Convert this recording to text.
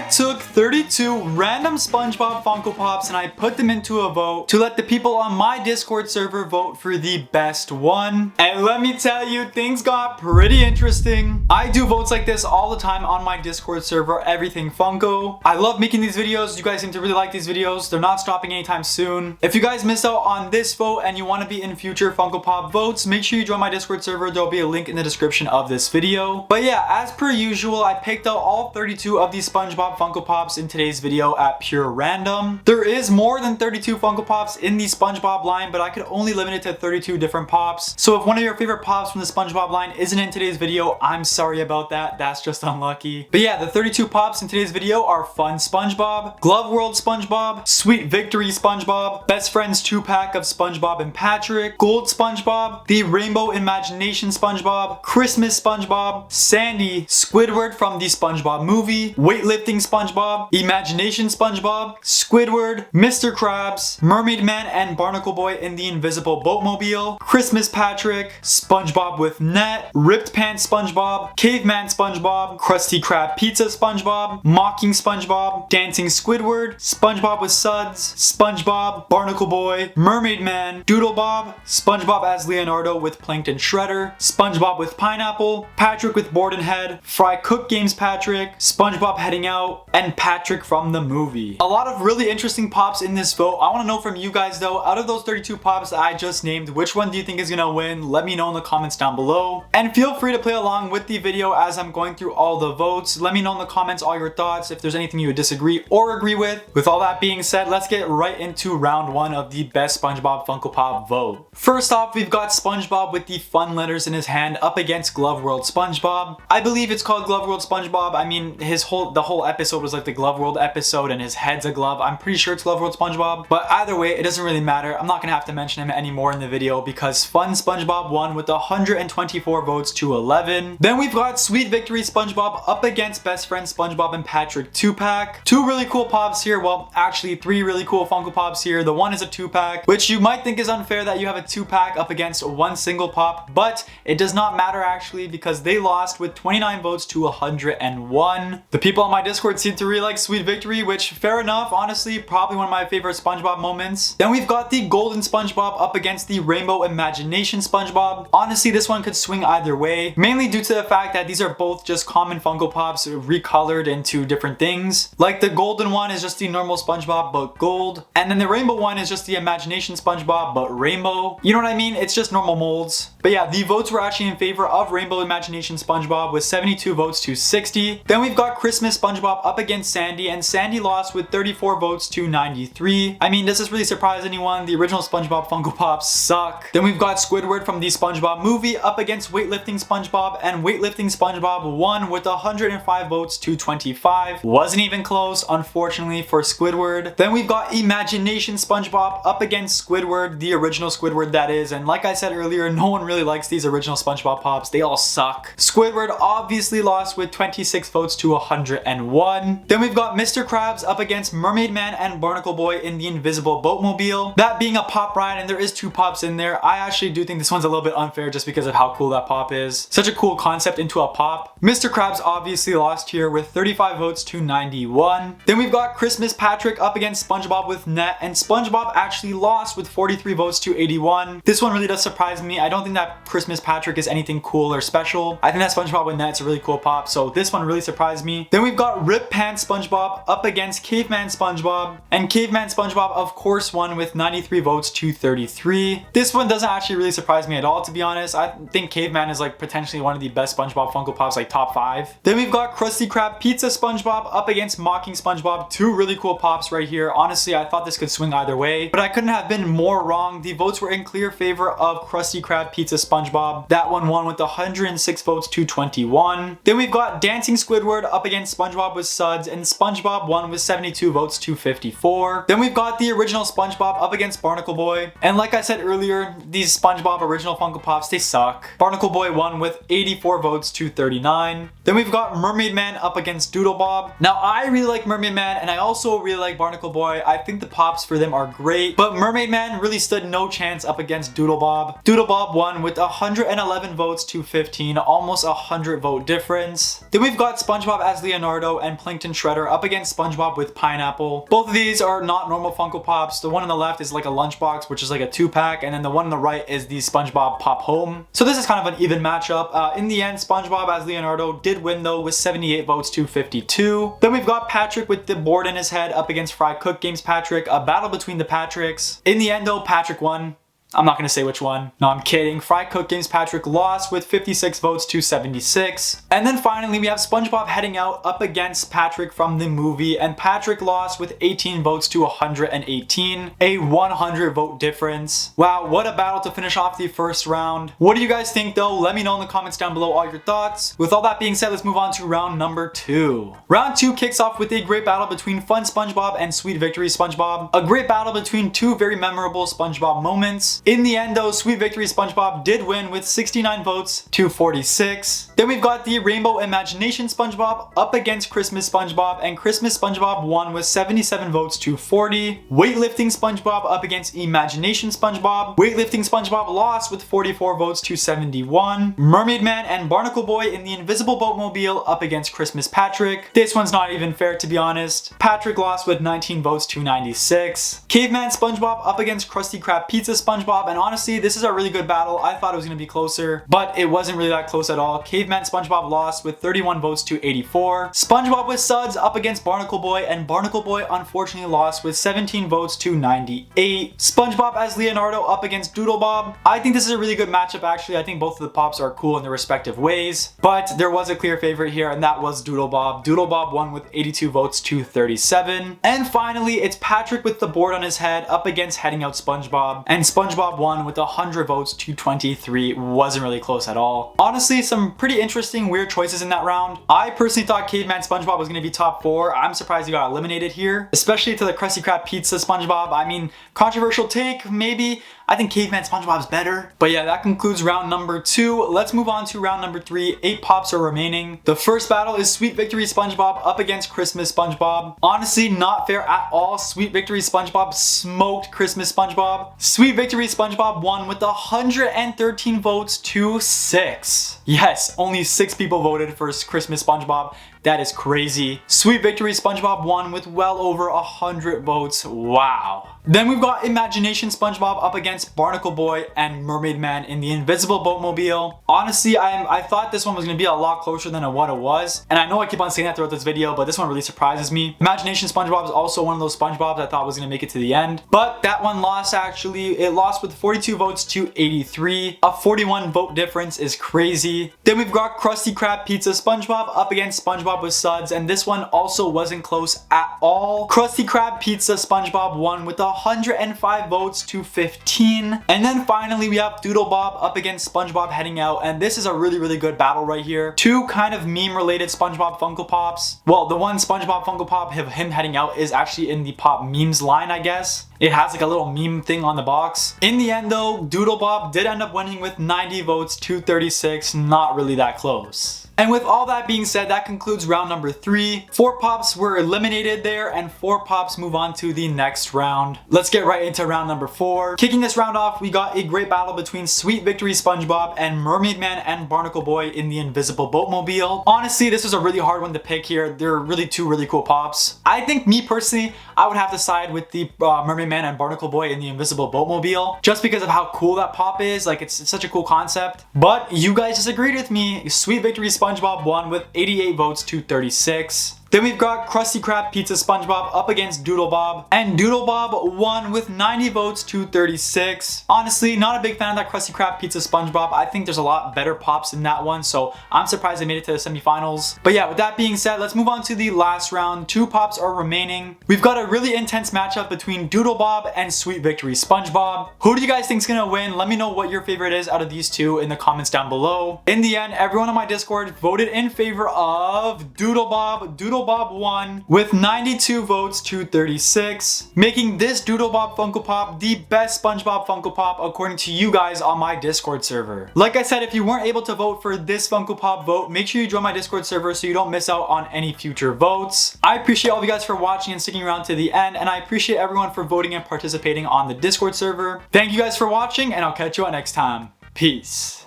I took 32 random SpongeBob Funko Pops and I put them into a vote to let the people on my Discord server vote for the best one. And let me tell you, things got pretty interesting. I do votes like this all the time on my Discord server, Everything Funko. I love making these videos. You guys seem to really like these videos. They're not stopping anytime soon. If you guys missed out on this vote and you want to be in future Funko Pop votes, make sure you join my Discord server. There'll be a link in the description of this video. But yeah, as per usual, I picked out all 32 of these SpongeBob Funko Pops in today's video at pure random. There is more than 32 Funko Pops in the SpongeBob line, but I could only limit it to 32 different pops. So if one of your favorite pops from the SpongeBob line isn't in today's video, I'm sorry about that. That's just unlucky. But yeah, the 32 pops in today's video are Fun SpongeBob, Glove World SpongeBob, Sweet Victory SpongeBob, Best Friends 2-pack of SpongeBob and Patrick, Gold SpongeBob, the Rainbow Imagination SpongeBob, Christmas SpongeBob, Sandy, Squidward from the SpongeBob movie, Weightlifting SpongeBob, Imagination SpongeBob, Squidward, Mr. Krabs, Mermaid Man and Barnacle Boy in the Invisible Boatmobile, Christmas Patrick, SpongeBob with Net, Ripped Pants SpongeBob, Caveman SpongeBob, Krusty Krab Pizza SpongeBob, Mocking SpongeBob, Dancing Squidward, SpongeBob with Suds, SpongeBob, Barnacle Boy, Mermaid Man, Doodle Bob, SpongeBob as Leonardo with Plankton Shredder, SpongeBob with Pineapple, Patrick with Bordenhead, Fry Cook Games Patrick, SpongeBob Heading Out, and Patrick from the movie. A lot of really interesting pops in this vote. I want to know from you guys though, out of those 32 pops that I just named, which one do you think is gonna win? Let me know in the comments down below. And feel free to play along with the video as I'm going through all the votes. Let me know in the comments all your thoughts, if there's anything you would disagree or agree with. With all that being said, let's get right into round one of the best SpongeBob Funko Pop vote. First off, we've got SpongeBob with the fun letters in his hand up against Glove World SpongeBob. I believe it's called Glove World SpongeBob. I mean, the whole episode was like the Glove World episode and his head's a glove. I'm pretty sure it's Glove World SpongeBob, but either way, it doesn't really matter. I'm not gonna have to mention him anymore in the video because Fun SpongeBob won with 124 votes to 11. Then we've got Sweet Victory SpongeBob up against Best Friend SpongeBob and Patrick 2-pack. Two really cool pops here. Well, actually 3 really cool Funko Pops here. The one is a 2-pack, which you might think is unfair that you have a 2-pack up against one single pop, but it does not matter actually because they lost with 29 votes to 101. The people on my Discord seem to really like Sweet Victory, which fair enough, honestly, probably one of my favorite SpongeBob moments. Then we've got the Golden SpongeBob up against the Rainbow Imagination SpongeBob. Honestly, this one could swing either way, mainly due to the fact that these are both just common Funko Pops recolored into different things. Like the golden one is just the normal SpongeBob but gold, and then the rainbow one is just the Imagination SpongeBob but rainbow. You know what I mean? It's just normal molds. But yeah, the votes were actually in favor of Rainbow Imagination SpongeBob with 72 votes to 60. Then we've got Christmas SpongeBob up against Sandy, and Sandy lost with 34 votes to 93. I mean, does this really surprise anyone? The original SpongeBob Funko Pops suck. Then we've got Squidward from the SpongeBob movie up against Weightlifting SpongeBob, and Weightlifting SpongeBob won with 105 votes to 25. Wasn't even close, unfortunately, for Squidward. Then we've got Imagination SpongeBob up against Squidward, the original Squidward that is, and like I said earlier, no one really likes these original SpongeBob Pops. They all suck. Squidward obviously lost with 26 votes to 101. Then we've got Mr. Krabs up against Mermaid Man and Barnacle Boy in the Invisible Boatmobile. That being a pop ride, and there is 2 pops in there, I actually do think this one's a little bit unfair just because of how cool that pop is. Such a cool concept into a pop. Mr. Krabs obviously lost here with 35 votes to 91. Then we've got Christmas Patrick up against SpongeBob with Net, and SpongeBob actually lost with 43 votes to 81. This one really does surprise me. I don't think that Christmas Patrick is anything cool or special. I think that SpongeBob with Net's a really cool pop, so this one really surprised me. Then we've got Rip Pants SpongeBob up against Caveman SpongeBob, and Caveman SpongeBob of course won with 93 votes to 33. This one doesn't actually really surprise me at all, to be honest. I think Caveman is like potentially one of the best SpongeBob Funko Pops, like top 5. Then we've got Krusty Krab Pizza SpongeBob up against Mocking SpongeBob. 2 really cool pops right here. Honestly, I thought this could swing either way, but I couldn't have been more wrong. The votes were in clear favor of Krusty Krab Pizza SpongeBob. That one won with 106 votes to 21. Then we've got Dancing Squidward up against SpongeBob with Suds, and SpongeBob won with 72 votes to 54. Then we've got the original SpongeBob up against Barnacle Boy, and like I said earlier, these SpongeBob original Funko Pops, they suck. Barnacle Boy won with 84 votes to 39. Then we've got Mermaid Man up against Doodle Bob. Now I really like Mermaid Man, and I also really like Barnacle Boy. I think the pops for them are great, but Mermaid Man really stood no chance up against Doodle Bob. Doodle Bob won with 111 votes to 15, almost a 100 vote difference. Then we've got SpongeBob as Leonardo and and Plankton Shredder up against SpongeBob with Pineapple. Both of these are not normal Funko Pops. The one on the left is like a lunchbox, which is like a 2-pack, and then the one on the right is the SpongeBob Pop Home. So this is kind of an even matchup. In the end, SpongeBob as Leonardo did win though with 78 votes to 52. Then we've got Patrick with the board in his head up against Fry Cook Games Patrick, a battle between the Patricks. In the end though, Patrick won. I'm not gonna say which one. No, I'm kidding. Fry Cook Games Patrick lost with 56 votes to 76. And then finally, we have SpongeBob heading out up against Patrick from the movie, and Patrick lost with 18 votes to 118, a 100 vote difference. Wow, what a battle to finish off the first round. What do you guys think though? Let me know in the comments down below all your thoughts. With all that being said, let's move on to round number 2. Round 2 kicks off with a great battle between Fun SpongeBob and Sweet Victory SpongeBob. A great battle between two very memorable SpongeBob moments. In the end though, Sweet Victory SpongeBob did win with 69 votes to 46. Then we've got the Rainbow Imagination SpongeBob up against Christmas SpongeBob, and Christmas SpongeBob won with 77 votes to 40. Weightlifting SpongeBob up against Imagination SpongeBob. Weightlifting SpongeBob lost with 44 votes to 71. Mermaid Man and Barnacle Boy in the Invisible Boatmobile up against Christmas Patrick. This one's not even fair to be honest. Patrick lost with 19 votes to 96. Caveman SpongeBob up against Krusty Krab Pizza SpongeBob, and honestly, this is a really good battle. I thought it was going to be closer, but it wasn't really that close at all. Caveman SpongeBob lost with 31 votes to 84. SpongeBob with Suds up against Barnacle Boy, and Barnacle Boy unfortunately lost with 17 votes to 98. SpongeBob as Leonardo up against Doodlebob. I think this is a really good matchup actually. I think both of the Pops are cool in their respective ways, but there was a clear favorite here, and that was Doodlebob. Doodlebob won with 82 votes to 37. And finally, it's Patrick with the board on his head up against Heading Out SpongeBob, and SpongeBob won with 100 votes to 23. Wasn't really close at all. Honestly, some pretty interesting weird choices in that round. I personally thought Caveman SpongeBob was going to be top 4. I'm surprised he got eliminated here, especially to the Krusty Krab Pizza SpongeBob. I mean, controversial take maybe. I think Caveman SpongeBob's better. But yeah, that concludes round number 2. Let's move on to round number 3. 8 Pops are remaining. The first battle is Sweet Victory SpongeBob up against Christmas SpongeBob. Honestly, not fair at all. Sweet Victory SpongeBob smoked Christmas SpongeBob. Sweet Victory SpongeBob won with 113 votes to 6. Yes, only 6 people voted for Christmas SpongeBob. That is crazy. Sweet Victory SpongeBob won with well over 100 votes. Wow. Then we've got Imagination SpongeBob up against Barnacle Boy and Mermaid Man in the Invisible Boatmobile. Honestly, I thought this one was going to be a lot closer than what it was. And I know I keep on saying that throughout this video, but this one really surprises me. Imagination SpongeBob is also one of those SpongeBobs I thought was going to make it to the end. But that one lost actually. It lost with 42 votes to 83. A 41 vote difference is crazy. Then we've got Krusty Krab Pizza SpongeBob up against SpongeBob with Suds, and this one also wasn't close at all. Krusty Krab Pizza SpongeBob won with 105 votes to 15. And then finally we have Doodlebob up against SpongeBob Heading Out, and this is a really good battle right here. Two kind of meme related SpongeBob Funko Pops. Well, the one SpongeBob Funko Pop of him heading out is actually in the Pop Memes line, I guess. It has like a little meme thing on the box. In the end though, Doodlebob did end up winning with 90 votes to 36, not really that close. And with all that being said, that concludes round number 3. 4 Pops were eliminated there, and 4 Pops move on to the next round. Let's get right into round number 4. Kicking this round off, we got a great battle between Sweet Victory SpongeBob and Mermaid Man and Barnacle Boy in the Invisible Boatmobile. Honestly, this was a really hard one to pick here. They're really two really cool Pops. I think me personally, I would have to side with the Mermaid Man and Barnacle Boy in the Invisible Boatmobile, just because of how cool that Pop is. Like, it's such a cool concept. But you guys disagreed with me. Sweet Victory SpongeBob won with 88 votes to 36. Then we've got Krusty Krab Pizza SpongeBob up against Doodlebob, and Doodlebob won with 90 votes to 36. Honestly, not a big fan of that Krusty Krab Pizza SpongeBob. I think there's a lot better Pops in that one, so I'm surprised they made it to the semifinals. But yeah, with that being said, let's move on to the last round. 2 Pops are remaining. We've got a really intense matchup between Doodlebob and Sweet Victory SpongeBob. Who do you guys think is gonna win? Let me know what your favorite is out of these two in the comments down below. In the end, everyone on my Discord voted in favor of Doodlebob. Doodlebob won with 92 votes to 36, making this Doodlebob Funko Pop the best SpongeBob Funko Pop according to you guys on my Discord server. Like I said, if you weren't able to vote for this Funko Pop vote, make sure you join my Discord server so you don't miss out on any future votes. I appreciate all of you guys for watching and sticking around to the end, and I appreciate everyone for voting and participating on the Discord server. Thank you guys for watching, and I'll catch you all next time. Peace.